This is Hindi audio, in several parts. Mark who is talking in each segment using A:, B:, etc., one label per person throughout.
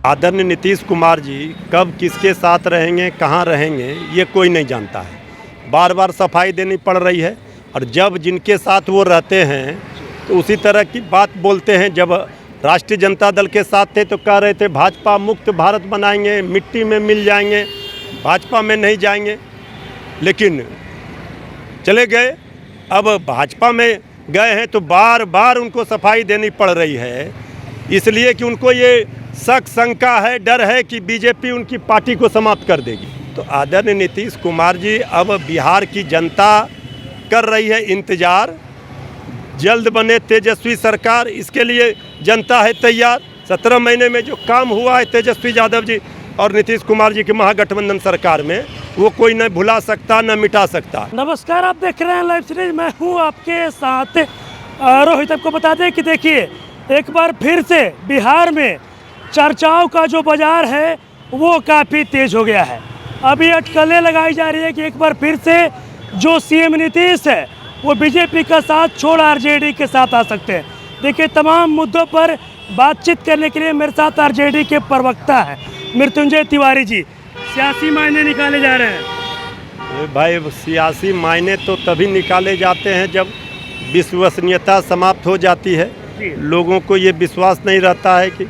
A: आदरणीय नीतीश कुमार जी कब किसके साथ रहेंगे, कहाँ रहेंगे, ये कोई नहीं जानता है। बार बार सफाई देनी पड़ रही है और जब जिनके साथ वो रहते हैं तो उसी तरह की बात बोलते हैं। जब राष्ट्रीय जनता दल के साथ थे तो कह रहे थे भाजपा मुक्त भारत बनाएंगे, मिट्टी में मिल जाएंगे, भाजपा में नहीं जाएंगे, लेकिन चले गए। अब भाजपा में गए हैं तो बार बार उनको सफाई देनी पड़ रही है, इसलिए कि उनको ये शक शंका है, डर है कि बीजेपी उनकी पार्टी को समाप्त कर देगी। तो आदरणीय नीतीश कुमार जी अब बिहार की जनता कर रही है इंतज़ार, जल्द बने तेजस्वी सरकार, इसके लिए जनता है तैयार। 17 महीने में जो काम हुआ है तेजस्वी यादव जी और नीतीश कुमार जी की महागठबंधन सरकार में, वो कोई न भुला सकता न मिटा सकता।
B: नमस्कार, आप देख रहे हैं लाइव सीरीज, मैं हूं आपके साथ रोहित। आपको बता दें कि देखिए एक बार फिर से बिहार में चर्चाओं का जो बाजार है वो काफ़ी तेज हो गया है। अभी अटकलें लगाई जा रही है कि एक बार फिर से जो सीएम नीतीश है वो बीजेपी का साथ छोड़ आरजेडी के साथ आ सकते हैं। देखिए तमाम मुद्दों पर बातचीत करने के लिए मेरे साथ आरजेडी के प्रवक्ता हैं मृत्युंजय तिवारी जी। सियासी मायने निकाले जा रहे हैं।
A: भाई सियासी मायने तो तभी निकाले जाते हैं जब विश्वसनीयता समाप्त हो जाती है। लोगों को ये विश्वास नहीं रहता है कि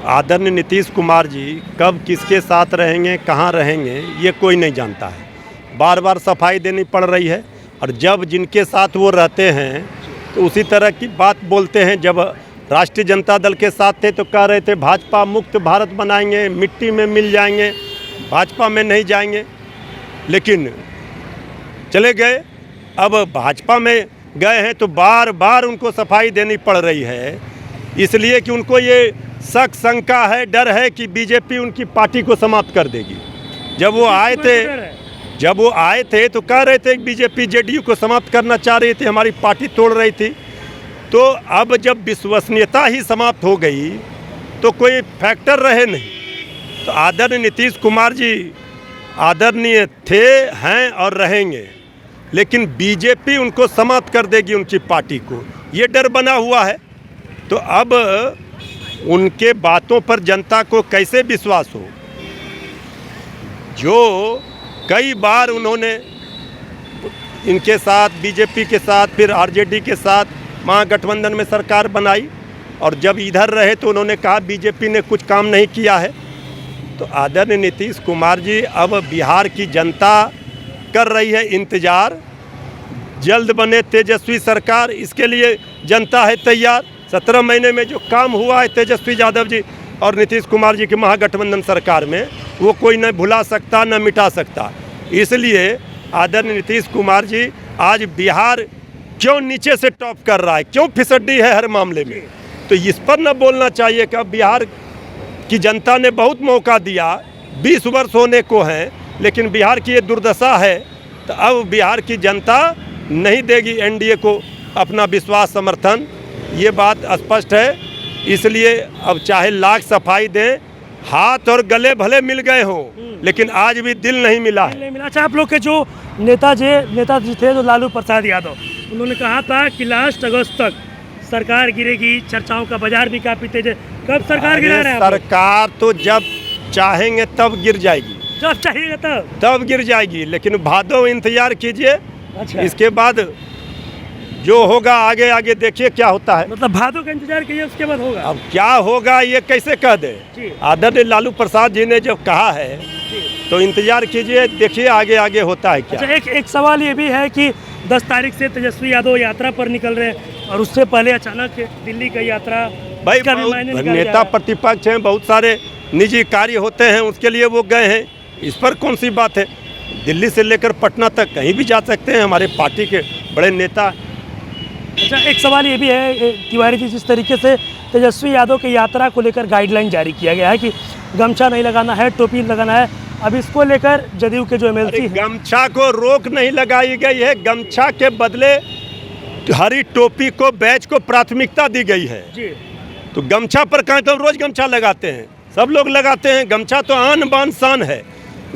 A: आदरणीय नीतीश कुमार जी कब किसके साथ रहेंगे, कहाँ रहेंगे, ये कोई नहीं जानता है। बार बार सफाई देनी पड़ रही है और जब जिनके साथ वो रहते हैं तो उसी तरह की बात बोलते हैं। जब राष्ट्रीय जनता दल के साथ थे तो कह रहे थे भाजपा मुक्त भारत बनाएंगे, मिट्टी में मिल जाएंगे, भाजपा में नहीं जाएंगे, लेकिन चले गए। अब भाजपा में गए हैं तो बार बार उनको सफाई देनी पड़ रही है, इसलिए कि उनको ये शक शंका है, डर है कि बीजेपी उनकी पार्टी को समाप्त कर देगी। जब वो आए थे तो कह रहे थे कि बीजेपी जेडीयू को समाप्त करना चाह रही थी, हमारी पार्टी तोड़ रही थी। तो अब जब विश्वसनीयता ही समाप्त हो गई तो कोई फैक्टर रहे नहीं। तो आदरणीय नीतीश कुमार जी आदरणीय थे, हैं और रहेंगे, लेकिन बीजेपी उनको समाप्त कर देगी, उनकी पार्टी को, ये डर बना हुआ है। तो अब उनके बातों पर जनता को कैसे विश्वास हो, जो कई बार उन्होंने इनके साथ, बीजेपी के साथ, फिर आरजेडी के साथ महागठबंधन में सरकार बनाई और जब इधर रहे तो उन्होंने कहा बीजेपी ने कुछ काम नहीं किया है। तो आदरणीय नीतीश कुमार जी अब बिहार की जनता कर रही है इंतज़ार, जल्द बने तेजस्वी सरकार, इसके लिए जनता है तैयार। 17 महीने में जो काम हुआ है तेजस्वी यादव जी और नीतीश कुमार जी की महागठबंधन सरकार में, वो कोई न भुला सकता न मिटा सकता। इसलिए आदरणीय नीतीश कुमार जी आज बिहार क्यों नीचे से टॉप कर रहा है, क्यों फिसड्डी है हर मामले में, तो इस पर न बोलना चाहिए कि अब बिहार की जनता ने बहुत मौका दिया, 20 वर्ष होने को हैं, लेकिन बिहार की ये दुर्दशा है। तो अब बिहार की जनता नहीं देगी एनडीए को अपना विश्वास समर्थन, ये बात स्पष्ट है। इसलिए अब चाहे लाख सफाई दें, हाथ और गले भले मिल गए हों, लेकिन आज भी दिल नहीं मिला है।
B: अच्छा, आप लोग के जो नेताजी थे तो लालू प्रसाद यादव, उन्होंने कहा था कि लास्ट अगस्त तक सरकार गिरेगी, चर्चाओं का बाजार भी काफी तेज है। कब सरकार गिरा रहे हैं?
A: सरकार तो जब चाहेंगे तब गिर जाएगी,
B: जब चाहिए
A: तब गिर जाएगी, लेकिन भादो इंतजार कीजिए।
B: अच्छा,
A: इसके बाद जो होगा आगे आगे देखिए क्या होता है।
B: मतलब भादो का इंतजार कीजिए, उसके बाद होगा।
A: अब क्या होगा ये कैसे कह दे। आदरणीय लालू प्रसाद जी ने जब कहा है तो इंतजार कीजिए, देखिए आगे आगे होता है क्या।
B: अच्छा, एक सवाल ये भी है कि 10 तारीख से तेजस्वी यादव यात्रा पर निकल रहे हैं और उससे पहले अचानक दिल्ली का यात्रा,
A: भाई नेता प्रतिपक्ष हैं, बहुत सारे निजी कार्य होते हैं, उसके लिए वो गए हैं, इस पर कौन सी बात है। दिल्ली से लेकर पटना तक कहीं भी जा सकते हैं हमारे पार्टी के बड़े नेता।
B: अच्छा, एक सवाल ये भी है तिवारी जी, जिस तरीके से तेजस्वी यादव की यात्रा को लेकर गाइडलाइन जारी किया गया है कि गमछा नहीं लगाना है, टोपी लगाना है, अब इसको लेकर जदयू के जो एमएलसी,
A: गमछा को रोक नहीं लगाई गई है, गमछा के बदले हरी टोपी को, बैच को प्राथमिकता दी गई है जी। तो गमछा पर कहें तो रोज गमछा लगाते हैं, सब लोग लगाते हैं, गमछा तो आन बान शान है।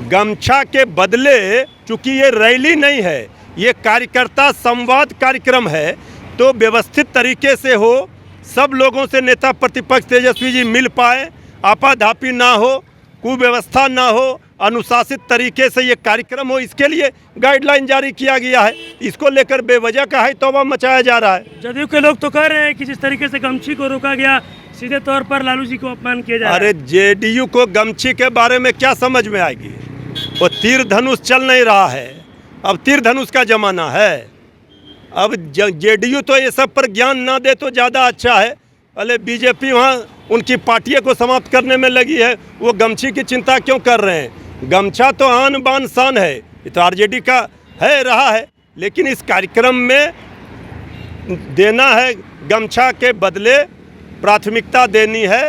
A: गमछा के बदले, चूंकि ये रैली नहीं है, ये कार्यकर्ता संवाद कार्यक्रम है, तो व्यवस्थित तरीके से हो, सब लोगों से नेता प्रतिपक्ष तेजस्वी जी मिल पाए, आपाधापी ना हो, कुव्यवस्था ना हो, अनुशासित तरीके से ये कार्यक्रम हो, इसके लिए गाइडलाइन जारी किया गया है। इसको लेकर बेवजह का है तौबा मचाया जा रहा है।
B: जदयू के लोग तो कह रहे हैं कि जिस तरीके से गमछी को रोका गया, सीधे तौर पर लालू जी को अपमान किया जा रहा है।
A: अरे जेडीयू को गमछी के बारे में क्या समझ में आएगी? वो तीर धनुष चल नहीं रहा है, अब तीर धनुष का जमाना है। अब जेडीयू तो ये सब पर ज्ञान ना दे तो ज़्यादा अच्छा है। अरे बीजेपी वहाँ उनकी पार्टियों को समाप्त करने में लगी है, वो गमछी की चिंता क्यों कर रहे हैं? गमछा तो आन बान शान है, ये तो आरजेडी का है रहा है, लेकिन इस कार्यक्रम में देना है गमछा के बदले प्राथमिकता देनी है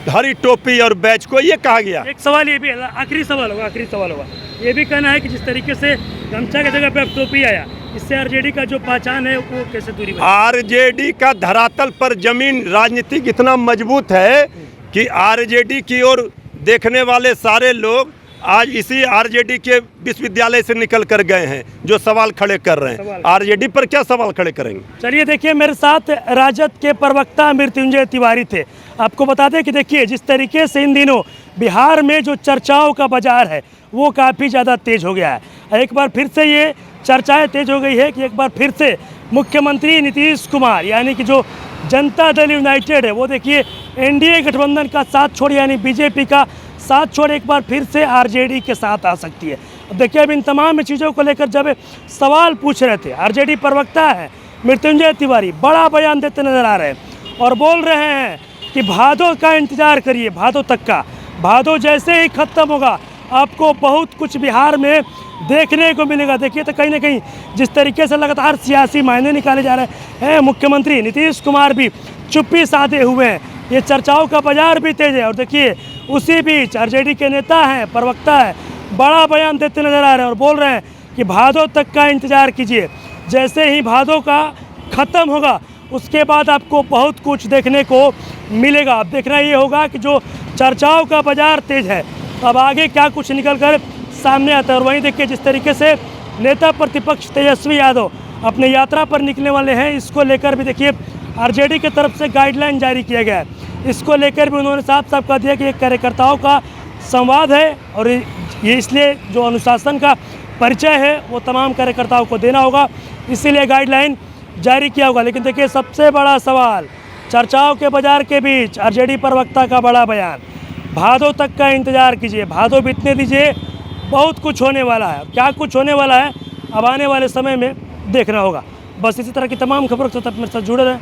A: हरी टोपी और बैच को, ये कहा गया।
B: एक सवाल ये भी है, आखिरी सवाल होगा, ये भी कहना है कि जिस तरीके से गमछा की जगह पे अब टोपी आया, इससे आरजेडी का जो पहचान है वो कैसे दूरी बनी?
A: आरजेडी का धरातल पर जमीन राजनीतिक इतना मजबूत है कि आरजेडी की ओर देखने वाले सारे लोग आज इसी आरजेडी के विश्वविद्यालय से निकल कर गए हैं, जो सवाल खड़े कर रहे हैं। आरजेडी पर क्या सवाल खड़े करेंगे?
B: चलिए देखिए, मेरे साथ राजद के प्रवक्ता मृत्युंजय तिवारी थे। आपको बता दें कि देखिए जिस तरीके से इन दिनों बिहार में जो चर्चाओं का बाजार है वो काफ़ी ज़्यादा तेज हो गया है। एक बार फिर से ये चर्चाएं तेज हो गई है कि एक बार फिर से मुख्यमंत्री नीतीश कुमार यानी कि जो जनता दल यूनाइटेड है वो देखिए एनडीए गठबंधन का साथ छोड़ यानी बीजेपी का साथ छोड़ एक बार फिर से आरजेडी के साथ आ सकती है। अब देखिए, अब इन तमाम चीज़ों को लेकर जब सवाल पूछ रहे थे आरजेडी प्रवक्ता है मृत्युंजय तिवारी, बड़ा बयान देते नजर आ रहे हैं और बोल रहे हैं कि भादों का इंतजार करिए, भादों तक का। भादों जैसे ही ख़त्म होगा आपको बहुत कुछ बिहार में देखने को मिलेगा। देखिए तो कहीं ना कहीं जिस तरीके से लगातार सियासी मायने निकाले जा रहे हैं, मुख्यमंत्री नीतीश कुमार भी चुप्पी साधे हुए हैं, ये चर्चाओं का बाजार भी तेज है। और देखिए उसी बीच आरजेडी के नेता हैं, प्रवक्ता है, बड़ा बयान देते नजर आ रहे हैं और बोल रहे हैं कि भादों तक का इंतजार कीजिए, जैसे ही भादों का ख़त्म होगा उसके बाद आपको बहुत कुछ देखने को मिलेगा। अब देखना ये होगा कि जो चर्चाओं का बाजार तेज है, अब आगे क्या कुछ निकल कर सामने आता है। और वहीं देखिए जिस तरीके से नेता प्रतिपक्ष तेजस्वी यादव अपने यात्रा पर निकलने वाले हैं, इसको लेकर भी देखिए आरजेडी की तरफ से गाइडलाइन जारी किया गया है। इसको लेकर भी उन्होंने साफ साफ कह दिया कि एक कार्यकर्ताओं का संवाद है और ये इसलिए जो अनुशासन का परिचय है वो तमाम कार्यकर्ताओं को देना होगा, इसीलिए गाइडलाइन जारी किया होगा। लेकिन देखिए सबसे बड़ा सवाल, चर्चाओं के बाजार के बीच आरजेडी प्रवक्ता का बड़ा बयान, भादों तक का इंतजार कीजिए, भादों बीतने दीजिए, बहुत कुछ होने वाला है। क्या कुछ होने वाला है अब आने वाले समय में देखना होगा। बस इसी तरह की तमाम खबरों के साथ मेरे साथ जुड़े रहें।